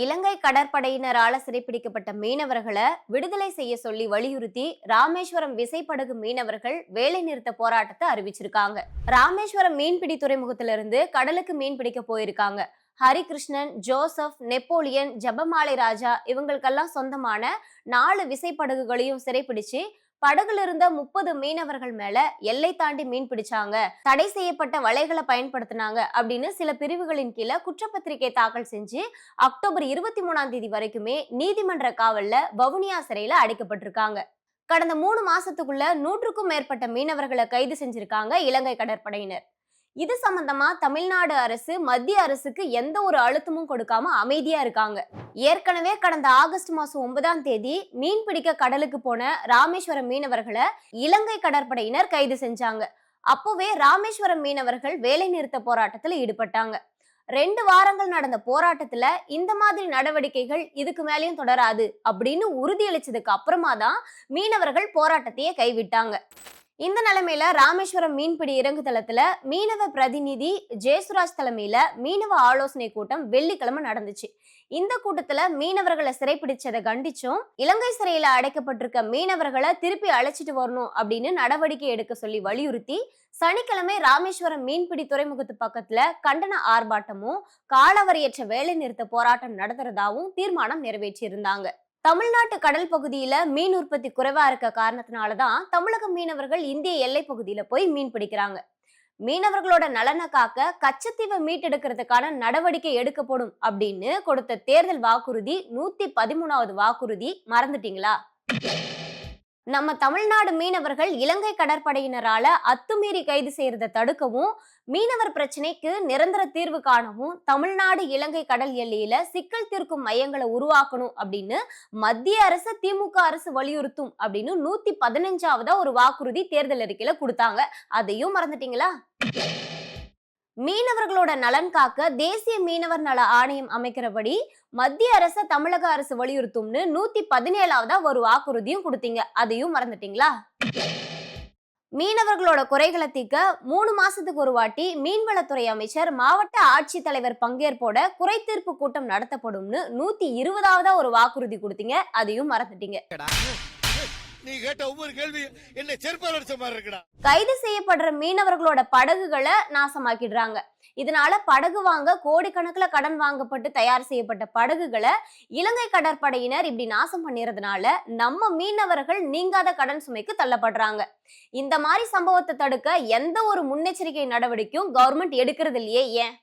இலங்கை கடற்படையினரால சிறைப்பிடிக்கப்பட்ட மீனவர்களை விடுதலை செய்ய சொல்லி வலியுறுத்தி ராமேஸ்வரம் விசைப்படகு மீனவர்கள் வேலை நிறுத்த போராட்டத்தை அறிவிச்சிருக்காங்க. ராமேஸ்வரம் மீன்பிடி துறைமுகத்திலிருந்து கடலுக்கு மீன் பிடிக்க போயிருக்காங்க. ஹரிகிருஷ்ணன், ஜோசப், நெப்போலியன், ஜபமாலை ராஜா இவங்களுக்கெல்லாம் சொந்தமான 4 விசைப்படகுகளையும் சிறைப்பிடிச்சு படகுல இருந்த 30 மீனவர்கள் மேல எல்லை தாண்டி மீன் பிடிச்சாங்க, தடை செய்யப்பட்ட வலைகளை பயன்படுத்தினாங்க அப்படின்னு சில பிரிவுகளின் கீழே குற்றப்பத்திரிகை தாக்கல் செஞ்சு அக்டோபர் 23ஆம் தேதி வரைக்குமே நீதிமன்ற காவல்ல வவுனியா சிறையில அடைக்கப்பட்டிருக்காங்க. கடந்த 3 மாசத்துக்குள்ள 100க்கும் மேற்பட்ட மீனவர்களை கைது செஞ்சிருக்காங்க இலங்கை கடற்படையினர். இது சம்பந்தமா தமிழ்நாடு அரசு மத்திய அரசுக்கு எந்த ஒரு அழுத்தமும் கொடுக்காம அமைதியா இருக்காங்க. ஏற்கனவே கடந்த ஆகஸ்ட் மாசம் 9ஆம் தேதி மீன் பிடிக்க கடலுக்கு போன ராமேஸ்வரம் மீனவர்களை இலங்கை கடற்படையினர் கைது செஞ்சாங்க. அப்போவே ராமேஸ்வரம் மீனவர்கள் வேலை நிறுத்த போராட்டத்துல ஈடுபட்டாங்க. 2 வாரங்கள் நடந்த போராட்டத்துல இந்த மாதிரி நடவடிக்கைகள் இதுக்கு மேலேயும் தொடராது அப்படின்னு உறுதியளிச்சதுக்கு அப்புறமா தான் மீனவர்கள் போராட்டத்தையே கைவிட்டாங்க. இந்த நிலைமையில ராமேஸ்வரம் மீன்பிடி இறங்குதளத்துல மீனவ பிரதிநிதி ஜெயசுராஜ் தலைமையில மீனவ ஆலோசனை கூட்டம் வெள்ளிக்கிழமை நடந்துச்சு. இந்த கூட்டத்துல மீனவர்களை சிறைப்பிடிச்சதை கண்டிச்சும் இலங்கை சிறையில அடைக்கப்பட்டிருக்க மீனவர்களை திருப்பி அழைச்சிட்டு வரணும் அப்படின்னு நடவடிக்கை எடுக்க சொல்லி வலியுறுத்தி சனிக்கிழமை ராமேஸ்வரம் மீன்பிடி துறைமுகத்து பக்கத்துல கண்டன ஆர்ப்பாட்டமும் காலவரையற்ற வேலை நிறுத்த போராட்டம் நடத்துறதாவும் தீர்மானம் நிறைவேற்றி இருந்தாங்க. தமிழ்நாட்டு கடல் பகுதியில மீன் உற்பத்தி குறைவா இருக்க காரணத்தினாலதான் தமிழக மீனவர்கள் இந்திய எல்லை பகுதியில போய் மீன் பிடிக்கிறாங்க. மீனவர்களோட நலனை காக்க கச்சத்தீவை மீட்டெடுக்கிறதுக்கான நடவடிக்கை எடுக்கப்படும் அப்படின்னு கொடுத்த தேர்தல் வாக்குறுதி 113வது வாக்குறுதி மறந்துட்டீங்களா? நம்ம தமிழ்நாடு மீனவர்கள் இலங்கை கடற்படையினரால அத்துமீறி கைது செய்யறதை தடுக்கவும், மீனவர் பிரச்சனைக்கு நிரந்தர தீர்வு காணவும் தமிழ்நாடு இலங்கை கடல் எல்லையில சிக்கல் தீர்க்கும் மையங்களை உருவாக்கணும் அப்படின்னு மத்திய அரசு திமுக அரசு வலியுறுத்தும் அப்படின்னு 115வது ஒரு வாக்குறுதி தேர்தல் அறிக்கையில கொடுத்தாங்க. அதையும் மறந்துட்டீங்களா? மீனவர்களோட நலன் காக்க தேசிய மீனவர் நல ஆணையம் அமைக்கிறபடி மத்திய அரசு தமிழக அரசு வலியுறுத்தும்னு 117வது ஒரு வாக்குறுதியும் கொடுத்தீங்க. அதையும் மறந்துட்டீங்களா? மீனவர்களோட குறைகளை தீர்க்க 3 மாசத்துக்கு ஒரு வாட்டி மீன்வளத்துறை அமைச்சர், மாவட்ட ஆட்சித்தலைவர் பங்கேற்போட குறை தீர்ப்பு கூட்டம் நடத்தப்படும்னு 120வது ஒரு வாக்குறுதி கொடுத்தீங்க. அதையும் மறந்துட்டீங்க. நீ கேட்ட ஒவ்வொரு கேள்வி என்ன செருப்பால் அடிச்ச மாதிரி இருக்குடா. கைது செய்யப்படுற மீனவர்களோட படகுகளை நாசமாக்கிடுறாங்க. இதனால படகு வாங்க கோடிக்கணக்கில் கடன் வாங்கப்பட்டு தயார் செய்யப்பட்ட படகுகளை இலங்கை கடற்படையினர் இப்படி நாசம் பண்ணிறதுனால நம்ம மீனவர்கள் நீங்காத கடன் சுமைக்கு தள்ளப்படுறாங்க. இந்த மாதிரி சம்பவத்தை தடுக்க எந்த ஒரு முன்னெச்சரிக்கை நடவடிக்கையும் கவர்மெண்ட் எடுக்கிறது இல்லையே, ஏன்?